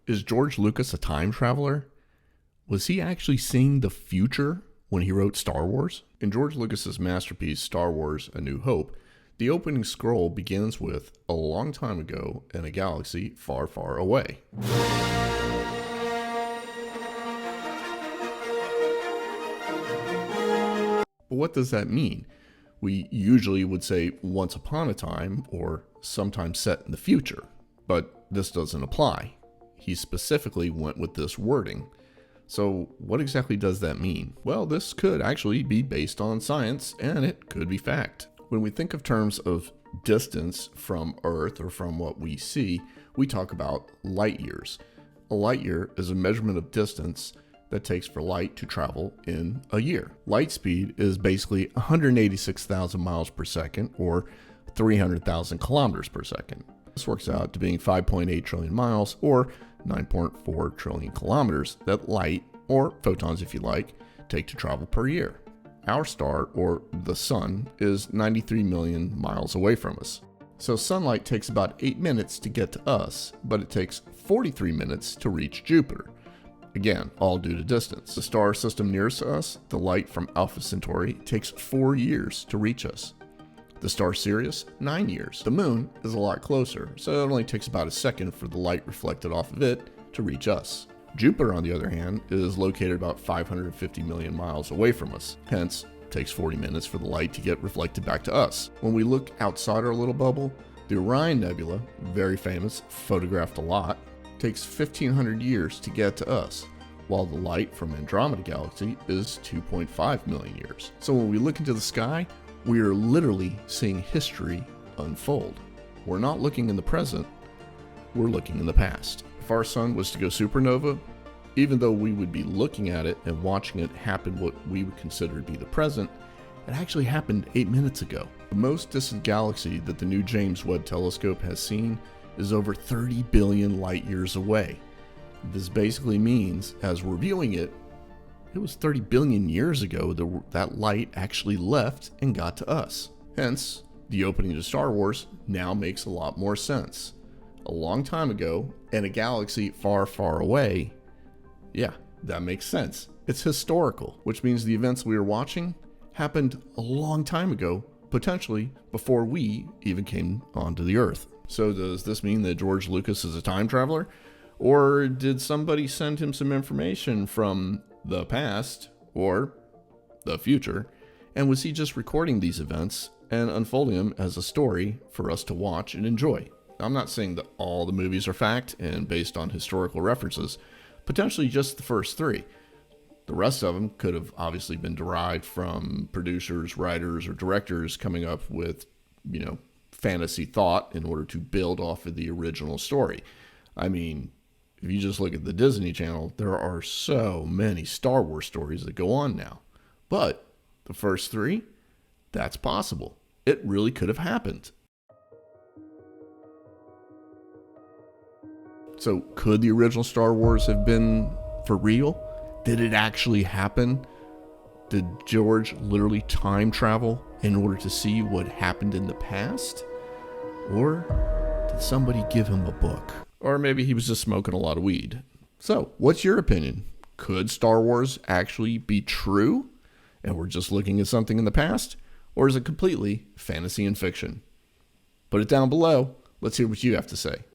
Is George Lucas a time traveler? Was he actually seeing the future when he wrote Star Wars? In George Lucas's masterpiece, Star Wars: A New Hope, the opening scroll begins with "a long time ago in a galaxy far, far away." But what does that mean? We usually would say once upon a time or sometime set in the future, but this doesn't apply. He specifically went with this wording. So what exactly does that mean? Well, this could actually be based on science, and it could be fact. When we think of terms of distance from Earth or from what we see, we talk about light years. A light year is a measurement of distance that takes for light to travel in a year. Light speed is basically 186,000 miles per second, or 300,000 kilometers per second. This works out to being 5.8 trillion miles, or 9.4 trillion kilometers that light, or photons if you like, take to travel per year. Our star, or the sun, is 93 million miles away from us. So sunlight takes about 8 minutes to get to us, but it takes 43 minutes to reach Jupiter. Again, all due to distance. The star system nearest to us, the light from Alpha Centauri, takes 4 years to reach us. The star Sirius, 9 years. The moon is a lot closer, so it only takes about a second for the light reflected off of it to reach us. Jupiter, on the other hand, is located about 550 million miles away from us. Hence, it takes 40 minutes for the light to get reflected back to us. When we look outside our little bubble, the Orion Nebula, very famous, photographed a lot, takes 1,500 years to get to us, while the light from Andromeda Galaxy is 2.5 million years. So when we look into the sky, we are literally seeing history unfold. We're not looking in the present, we're looking in the past. If our sun was to go supernova, even though we would be looking at it and watching it happen what we would consider to be the present, it actually happened 8 minutes ago. The most distant galaxy that the new James Webb Telescope has seen is over 30 billion light years away. This basically means, as we're viewing it, it was 30 billion years ago that light actually left and got to us. Hence, the opening to Star Wars now makes a lot more sense. A long time ago, in a galaxy far, far away, yeah, that makes sense. It's historical, which means the events we are watching happened a long time ago, potentially before we even came onto the Earth. So does this mean that George Lucas is a time traveler? Or did somebody send him some information from the past or the future, and was he just recording these events and unfolding them as a story for us to watch and enjoy? I'm not saying that all the movies are fact and based on historical references, potentially just the first 3. The rest of them could have obviously been derived from producers, writers, or directors coming up with, fantasy thought in order to build off of the original story. I mean, if you just look at the Disney Channel, there are so many Star Wars stories that go on now. But the first 3, that's possible. It really could have happened. So could the original Star Wars have been for real? Did it actually happen? Did George literally time travel in order to see what happened in the past? Or did somebody give him a book? Or maybe he was just smoking a lot of weed. So, what's your opinion? Could Star Wars actually be true, and we're just looking at something in the past? Or is it completely fantasy and fiction? Put it down below. Let's hear what you have to say.